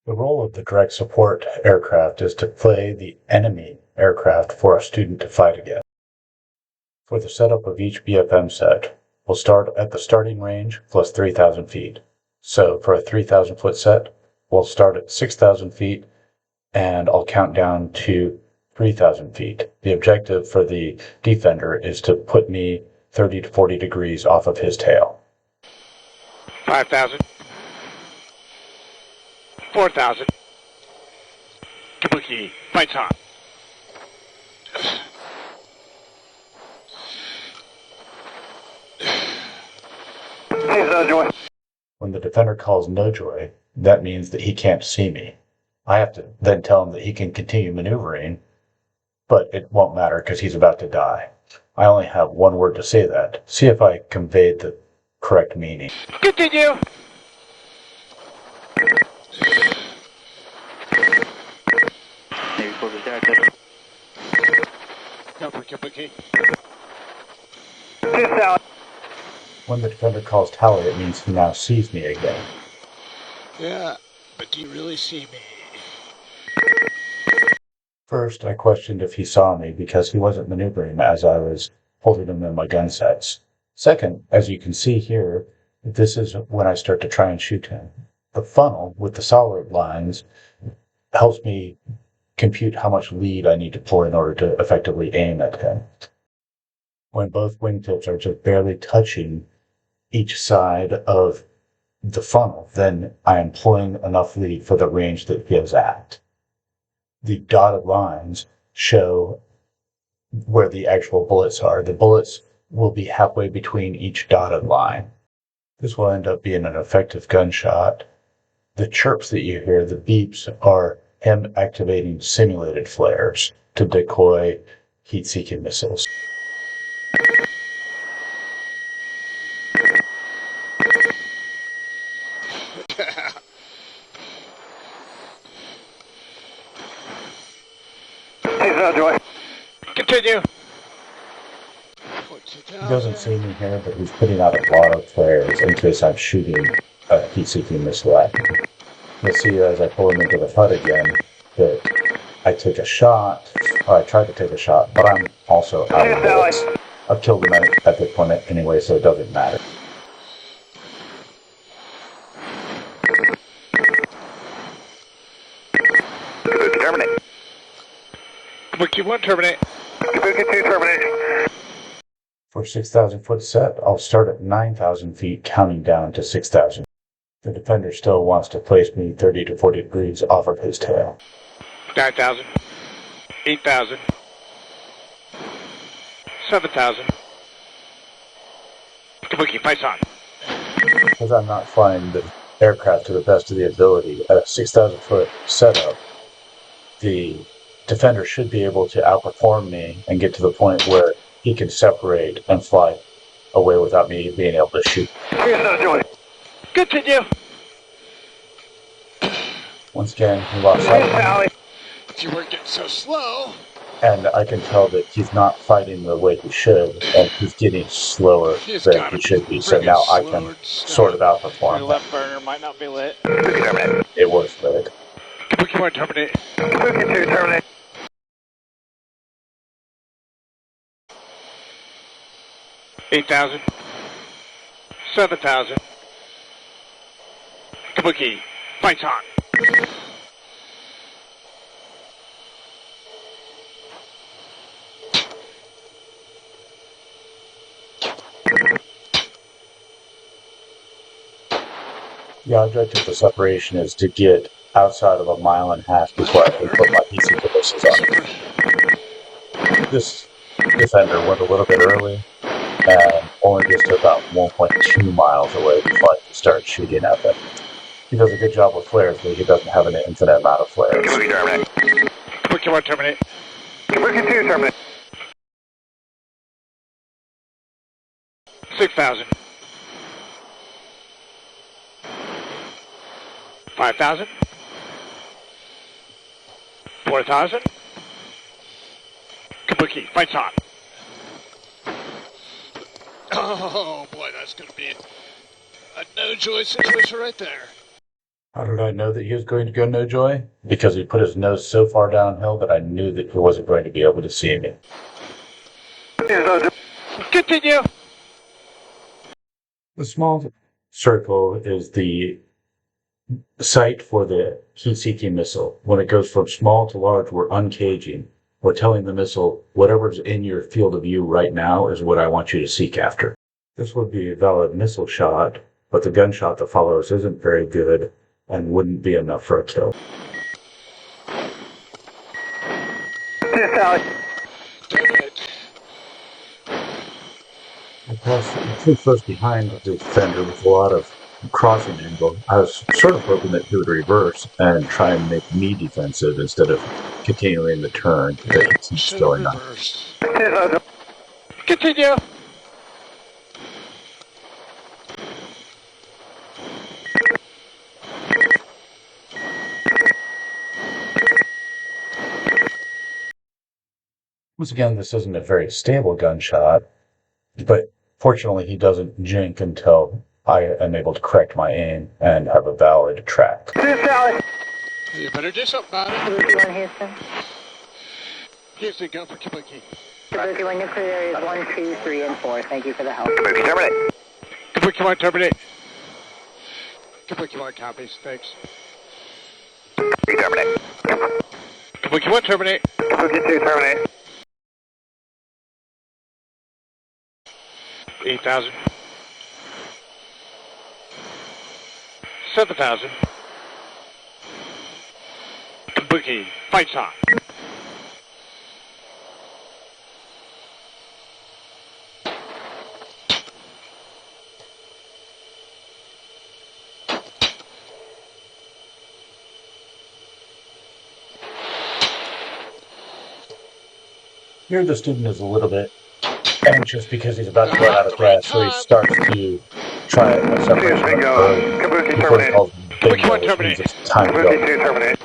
The role of the direct support aircraft is to play the enemy aircraft for a student to fight against. For the setup of each BFM set, we'll start at the starting range plus 3,000 feet. So for a 3,000 foot set, we'll start at 6,000 feet and I'll count down to 3,000 feet. The objective for the defender is to put me 30 to 40 degrees off of his tail. 5,000. 4,000. Kabuki, fights on. When the defender calls no joy, that means that he can't see me. I have to then tell him that he can continue maneuvering, but it won't matter because he's about to die. I only have one word to say that. See if I conveyed the correct meaning. Continue. Kabuki. When the defender calls tally, it means he now sees me again. Yeah, but do you really see me? First, I questioned if he saw me because he wasn't maneuvering as I was holding him in my gun sets. Second, as you can see here, this is when I start to try and shoot him. The funnel with the solid lines helps me compute how much lead I need to pull in order to effectively aim at him. When both wingtips are just barely touching each side of the funnel, then I am pulling enough lead for the range that he is at. The dotted lines show where the actual bullets are. The bullets will be halfway between each dotted line. This will end up being an effective gunshot. The chirps that you hear, the beeps, are him activating simulated flares to decoy heat-seeking missiles. Continue. He doesn't see me here, but he's putting out a lot of flares in case I'm shooting a heat-seeking missile at him. You'll see as I pull him into the HUD again that I took a shot, or I tried to take a shot, but I'm also out of bullets. I've killed him at this point anyway, so it doesn't matter. Terminate. Kabuki 1, terminate. Kabuki 2, terminate. For a 6,000 foot set, I'll start at 9,000 feet, counting down to 6,000. The defender still wants to place me 30 to 40 degrees off of his tail. 9,000. 8,000. 7,000. Kabuki, fights on. Because I'm not flying the aircraft to the best of the ability at a 6,000 foot setup, the defender should be able to outperform me and get to the point where he can separate and fly away without me being able to shoot. Continue. Once again, he lost sight of me. If you weren't getting so slow. And I can tell that he's not fighting the way he should, and he's getting slower than he should be. So now I can sort of outperform him. Left burner might not be lit. It was lit. Kabuki 1, terminate. Kabuki 2, terminate. 8,000. 7,000. Kabuki, fights on. The object of the separation is to get outside of 1.5 miles before I can put my PC devices on. This defender went a little bit early and only gets to about 1.2 miles away before I can start shooting at them. He does a good job with flares, but he doesn't have an infinite amount of flares. Kabuki 1, terminate. Kabuki 2, terminate. 6,000. 5,000. 4,000. Kabuki, fights on. Oh boy, that's going to be a no-joy situation right there. How did I know that he was going to go no joy? Because he put his nose so far downhill that I knew that he wasn't going to be able to see me. Continue. The small circle is the site for the heat-seeking missile. When it goes from small to large, we're uncaging. We're telling the missile, whatever's in your field of view right now is what I want you to seek after. This would be a valid missile shot, but the gunshot that follows isn't very good and wouldn't be enough for a kill. I passed too close behind the defender with a lot of crossing angle. I was sort of hoping that he would reverse and try and make me defensive instead of continuing the turn that he keeps going on. Continue. Once again, this isn't a very stable gunshot, but fortunately he doesn't jink until I am able to correct my aim and have a valid track. You better do something about it. Kabuki 1 Houston. Houston, go for Kabuki. Kabuki 1 nuclear areas 1, 2, 3, and 4. Thank you for the help. Kabuki, terminate. Kabuki 1, terminate. Kabuki 1, copies. Thanks. Terminate. Kabuki 1, terminate. Kabuki 2, terminate. 8,000. 7,000. Kabuki, fights on. Here the student is a little bit anxious because he's about to run out of gas, so he starts to try a separation early before he calls bingo, which means it's time to go. Kabuki 2, terminate.